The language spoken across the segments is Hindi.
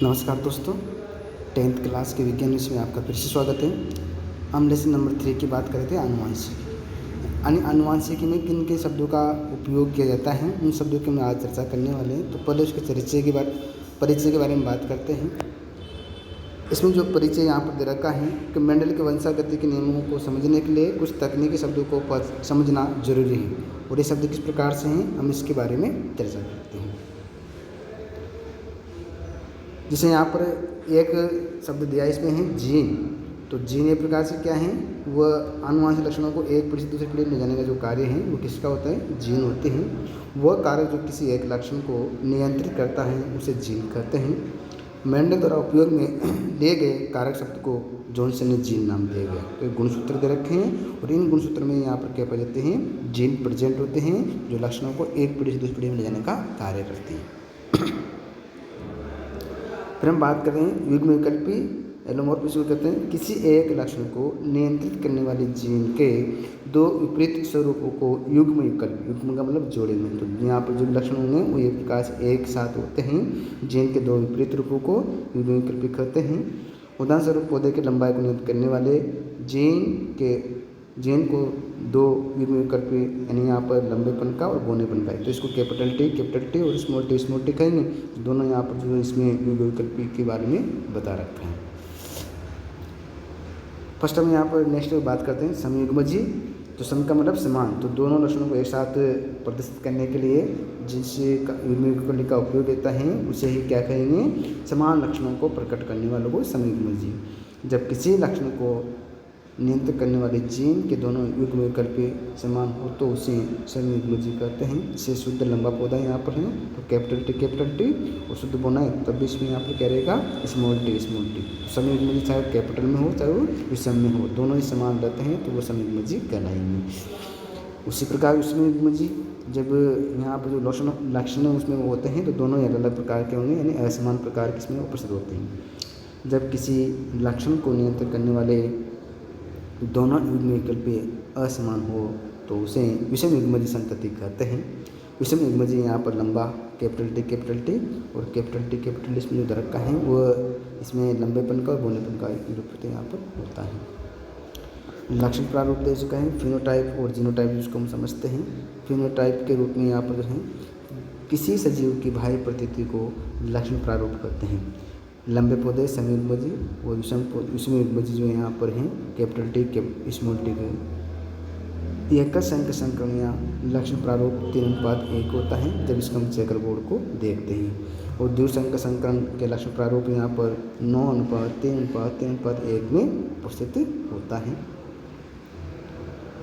नमस्कार दोस्तों, 10th क्लास के विज्ञान विषय में आपका फिर से स्वागत है। हम लेसन नंबर 3 की बात कर रहे थे, आनुवांशिकी। आनुवांशिकी में किन के शब्दों का उपयोग किया जाता है, उन शब्दों की हम आज चर्चा करने वाले हैं। तो पहले उसके परिचय के बारे में बात करते हैं। इसमें जो परिचय यहाँ पर दे रखा है कि मेंडल के वंशागति के नियमों को समझने के लिए कुछ तकनीकी शब्दों को समझना जरूरी है, और ये शब्द किस प्रकार से हैं हम इसके बारे में चर्चा करते हैं। जैसे यहाँ पर एक शब्द दिया इसमें है जीन। तो जीन एक प्रकार से क्या है, वह आनुवांशिक लक्षणों को एक पीढ़ी से दूसरी पीढ़ी में ले जाने का जो कार्य है वो किसका होता है, जीन होते हैं। वह कार्य जो किसी एक लक्षण को नियंत्रित करता है उसे जीन कहते हैं। मेंडल द्वारा उपयोग में लिए गए कारक शब्द को जॉनसन ने जीन नाम दिया गया। तो गुणसूत्र दे रखे हैं, और इन गुणसूत्र में यहाँ पर क्या पाए जाते हैं, जीन प्रेजेंट होते हैं जो लक्षणों को एक पीढ़ी से दूसरी पीढ़ी में ले जाने का कार्य करती है। फिर हम बात कर रहे हैं युग्म विकल्पी एलोमॉर्फिज्म को कहते हैं किसी एक लक्षण को नियंत्रित करने वाले जीन के दो विपरीत स्वरूपों को युग्म विकल्प, युग्म का मतलब जोड़े में। तो यहाँ पर जो लक्षण होंगे वो एक प्रकार से एक साथ होते हैं। जीन के दो विपरीत रूपों को युग्म विकल्पी कहते हैं। उदाहरण स्वरूप पौधे की लंबाई को नियंत्रित करने वाले जीन को दो युग्म विकल्पी, यानी यहाँ पर लंबेपन का और बौनेपन का है। तो इसको कैपिटल टी और स्मॉल टी कहेंगे। दोनों यहाँ पर जो इसमें युग्म विकल्पी के बारे में बता रखा है। फर्स्ट हम यहाँ पर नेक्स्ट बात करते हैं समयुग्मजी। तो सम का मतलब समान। तो दोनों लक्षणों को एक साथ प्रदर्शित करने के लिए जिससे युग्म विकल्पी का उपयोग होता है उसे ही क्या कहेंगे, समान लक्षणों को प्रकट करने वालों को समयुग्मजी। जब किसी लक्षण को नियंत्रित करने वाले जीन के दोनों युग्म विकल्पी समान हो तो उसे समयुग्मजी कहते हैं। इसे शुद्ध लंबा पौधा यहाँ पर है तो कैपिटल टी, और शुद्ध बोना है तब भी इसमें यहाँ पर क्या रहेगा, स्मॉल टी। तो समयुग्मजी चाहे कैपिटल में हो चाहे वो विषम में हो, दोनों ही समान रहते हैं तो वो समयुग्मजी कहलाएंगे। उसी प्रकार समयुग्मजी जब यहाँ पर जो लक्षण उसमें वो होते हैं तो दोनों ही अलग अलग प्रकार के होंगे, यानी असमान प्रकार के इसमें उपस्थित होते हैं। जब किसी लक्षण को नियंत्रित करने वाले दोनों युग्म विकल्पी असमान हो तो उसे विषम युग्मजी संतति कहते हैं। विषम युग्मजी यहाँ पर लंबा कैपिटल टी और कैपिटल इसमें जो रखा है वो इसमें लंबेपन का और बौनेपन का रूप यहाँ पर होता है। लक्षण प्रारूप दे चुका है, फिनोटाइप और जीनोटाइप जिसको हम समझते हैं। फिनोटाइप के रूप में यहाँ पर जो है किसी सजीव की बाह्य प्रतीति को लक्षण प्रारूप करते हैं। लंबे पौधे समयुग्मजी और विषम युग्मजी जो यहाँ पर हैं कैपिटल टी स्मॉल टी के। एक संख्या संक्रमण या लक्षण प्रारूप 3:1 होता है जब इसका हम चेकर बोर्ड को देखते हैं। और द्विसंख्या संक्रमण के लक्षण प्रारूप यहाँ पर 9:3:1 में उपस्थित होता है।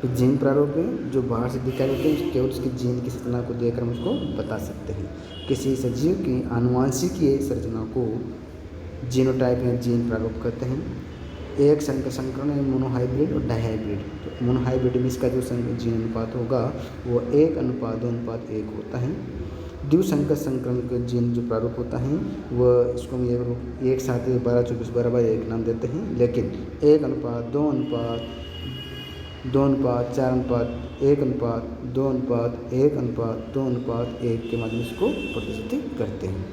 जीन प्रारूप में जो बाहर से दिखाई देते हैं केवल उसकी जीन की संरचना को देखकर हम उसको बता सकते हैं। किसी सजीव की आनुवांशिकीय संरचना को जीनोटाइप या जीन प्रारूप कहते हैं। एक संकरण मोनोहाइब्रिड और डाइहाइब्रिड। तो मोनोहाइब्रिड में इसका जो जीन अनुपात होगा वो 1:2:1 होता है। द्विसंकर संक्रमण का जीन जो प्रारूप होता है वह इसको हम एक साथ 12:24:12:1 नाम देते हैं, लेकिन 1:2:2:1:1:2:1:1 के माध्यम से इसको प्रदर्शित करते हैं।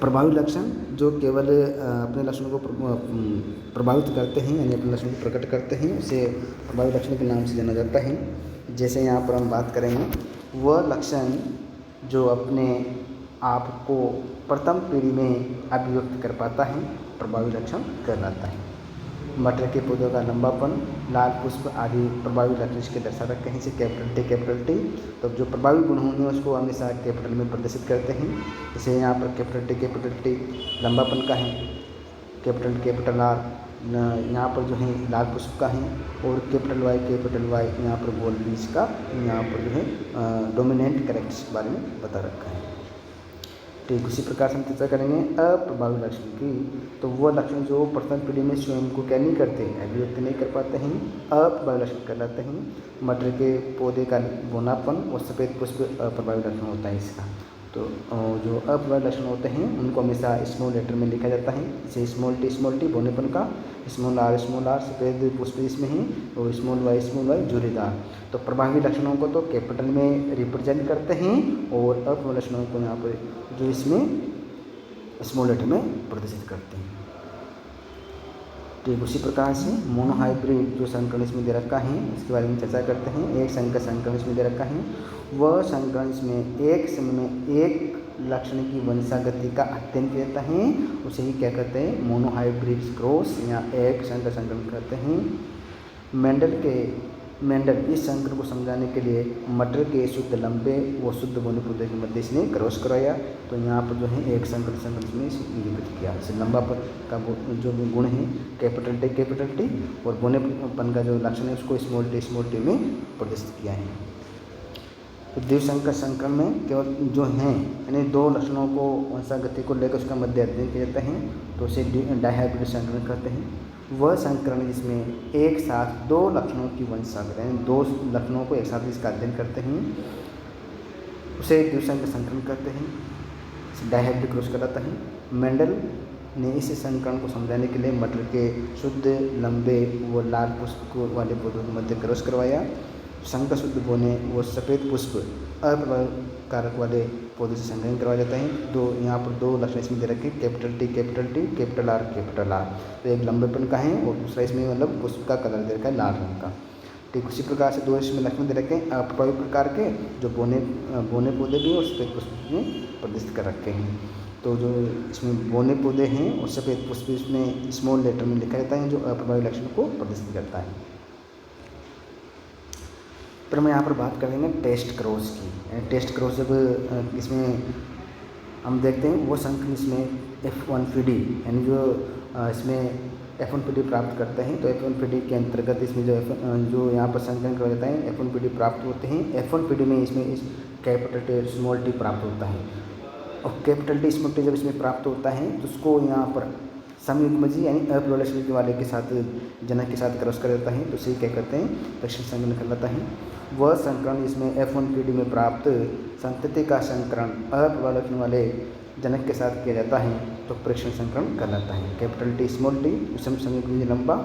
प्रभावी लक्षण जो केवल अपने लक्षणों को प्रभावित करते हैं, यानी अपने लक्षण को प्रकट करते हैं, उसे प्रभावी लक्षण के नाम से जाना जाता है। जैसे यहाँ पर हम बात करेंगे वह लक्षण जो अपने आप को प्रथम पीढ़ी में अभिव्यक्त कर पाता है प्रभावी लक्षण कहलाता है। मटर के पौधों का लंबापन, लाल पुष्प आदि प्रभावी लक्षण इसके दर्शा रखते हैं। इसे कैपिटल टी तो जो प्रभावी गुण होंगे उसको हमेशा कैपिटल में प्रदर्शित करते हैं। जैसे यहाँ पर कैपिटल टी लंबापन का है, कैपिटल आर यहाँ पर जो है लाल पुष्प का है, और कैपिटल वाई यहाँ पर गोल बीज का यहाँ पर जो है डोमिनेंट कैरेक्टर्स के बारे में बता रखा है। ठीक उसी प्रकार से हम चर्चा करेंगे अप्रभावी लक्षण की। तो वह लक्षण जो प्रथम पीढ़ी में स्वयं को क्या नहीं करते, अभिव्यक्त नहीं कर पाते हैं, अप्रभावी लक्षण कहलाते हैं। मटर के पौधे का बोनापन और सफ़ेद पुष्प अप्रभावी लक्षण होता है इसका। तो जो अप्रभावी लक्षण होते हैं उनको हमेशा स्मॉल लेटर में लिखा जाता है, जैसे स्मॉल टी बोनेपन का, स्मॉल आर सफ़ेद पुष्प इसमें ही, और स्मॉल वाई झुर्रीदार। तो प्रभावी लक्षणों को तो कैपिटल में रिप्रेजेंट करते हैं और अप्रभावी लक्षणों को यहाँ पर जो इसमें स्मॉल लेटर में प्रदर्शित करते हैं। ठीक उसी प्रकार से मोनोहाइब्रिड जो संकरण इसमें दे रखा है इसके बारे में चर्चा करते हैं। एक संघ का संकरण इसमें दे रखा है, वह संकरण इसमें एक समय में एक लक्षण की वंशागति का अध्ययन किया जाता है, उसे ही क्या कहते हैं, मोनोहाइब्रिड क्रॉस या एक संघ का संकरण कहते हैं। मेंडल इस संकरण को समझाने के लिए मटर के शुद्ध लंबे व शुद्ध बोने पौधे के मध्य इसने क्रॉस कराया। तो यहाँ पर जो है एक संकरण में निरूपित किया। जैसे लंबापन का जो गुण है कैपिटल टी और बोनेपन का जो लक्षण है उसको स्मॉल टी में प्रदर्शित किया है। तो द्विसंकर संकरण में केवल जो हैं यानी दो लक्षणों को वंशागति को लेकर उसका मध्य अध्ययन किया जाता है, तो उसे डायहाइब्रिड संकरण कहते हैं। वह संकरण जिसमें एक साथ दो लक्षणों की वंशागति यानी दो लक्षणों को एक साथ इसका अध्ययन करते हैं उसे द्विसंकर संकरण कहते हैं, डायहाइब्रिड क्रॉस कहलाता है। मेंडल ने इस संकरण को समझाने के लिए मटर के शुद्ध लंबे व लाल पुष्प वाले पौधों के मध्य क्रॉस करवाया। संकर शुद्ध बोने व सफ़ेद पुष्प अप्रभावी कारक वाले पौधों से संकलन करवाया जाता है। दो यहाँ पर दो लक्षण इसमें दे रखे, कैपिटल टी, कैपिटल आर। तो एक लंबेपन का है और दूसरा इसमें मतलब पुष्प का कलर दे रखा है लाल रंग का। ठीक उसी प्रकार से दो इसमें लक्षण दे रखे हैं अप्रभावी प्रकार के, जो बोने पौधे भी और सफ़ेद पुष्प में प्रदर्शित कर रखे हैं। तो जो इसमें बोने पौधे हैं और सफ़ेद पुष्प इसमें स्मॉल लेटर में लिखा जाता है जो अप्रभावी लक्षण को प्रदर्शित करता है। फिर हम यहाँ पर बात करेंगे टेस्ट क्रॉस की। टेस्ट क्रॉस जब इसमें हम देखते हैं वो संकरण इसमें F1PD यानी जो इसमें F1PD प्राप्त करते हैं, तो F1PD के अंतर्गत इसमें जो यहाँ पर संकलन किया जाता है F1PD प्राप्त होते हैं। F1PD में इसमें इस कैपिटल टी स्मॉल टी प्राप्त होता है और कैपिटल टी स्मॉल टी जब इसमें प्राप्त होता है तो उसको यहाँ पर समयुग्मजी यानी अप्रभावी लक्षण वाले के साथ जनक के साथ क्रॉस कर देता है, तो इसे क्या कहते हैं, प्रेक्षण संकरण कहलाता है। वह संकरण इसमें F1PD में प्राप्त संतति का संकरण अप्रभावी लक्षण वाले जनक के साथ किया जाता है तो प्रेक्षण संकरण कहलाता है। कैपिटल टी स्मॉल टी समयुग्मजी लंबा,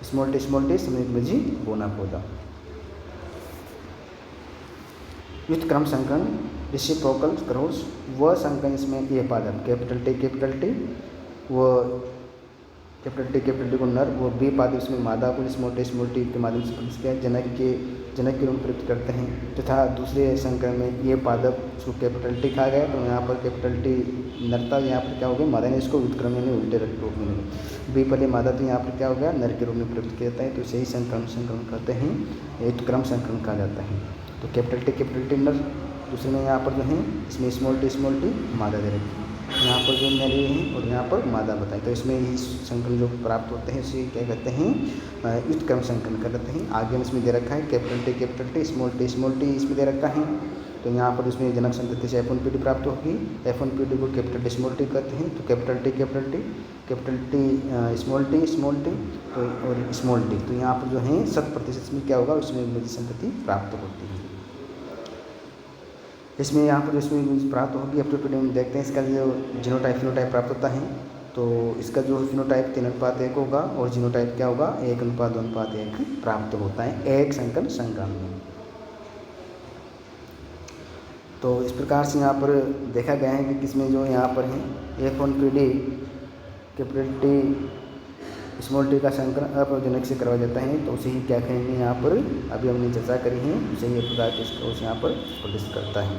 स्मॉल टी समयुग्मजी बोना पौधा। व्युत्क्रम संकरण रेसिप्रोकल क्रॉस, वह संकरण इसमें ये पादप कैपिटल टी वो कैपिटल टी को नर वो बी पादप इसमें मादा को स्मॉल टी के माध्यम से प्रदर्शित किया जनक के रूप में प्रयुक्त करते हैं, तथा दूसरे संकरण में ये पादप उसको कैपिटल टी खा गया तो यहाँ पर कैपिटल टी नरता यहाँ पर क्या हो गया मादा ने इसको व्युत्क्रम यानी उल्टे रूप में बी पहले मादा तो यहाँ पर क्या हो गया नर के रूप में प्रयुक्त किया जाता है, तो इसे ही संकरण कहते हैं, व्युत्क्रम संकरण कहा जाता है। तो कैपिटल टी नर, दूसरे में यहाँ पर जो है इसमें स्मॉल टी मादा दे रखी है, यहाँ पर जो नरी हैं और यहाँ पर मादा बताएं, तो इसमें ही संकरण जो प्राप्त होते हैं इसे क्या कहते हैं, व्युत्क्रम संकरण कहते हैं। आगे में इसमें दे रखा है कैपिटल टी स्मॉल टी इसमें दे रखा है, तो यहाँ पर इसमें जनक संतति से F1PD प्राप्त होगी। F1PD को कैपिटल टी स्मॉल टी कहते हैं, तो कैपिटल टी स्मॉल टी तो और स्मॉल टी, तो यहाँ पर जो है 100% में क्या होगा उसमें संतति प्राप्त होती है। इसमें यहाँ पर इसमें प्राप्त होगी F2PD में देखते हैं इसका जो जीनोटाइप फिनोटाइप प्राप्त होता है, तो इसका जो फिनोटाइप 3:1 होगा और जीनोटाइप क्या होगा 1:2:1 प्राप्त होता है एक संकर संकरण में। तो इस प्रकार से यहाँ पर देखा गया है कि किसमें जो यहाँ पर है F1PD capital T small T का संकरण अप्रजनक से करवाया जाता है, तो उसे ही क्या कहेंगे यहाँ पर अभी हमने चर्चा करी है, उसे ही प्रकार के यहाँ पर प्रदर्शित करता है।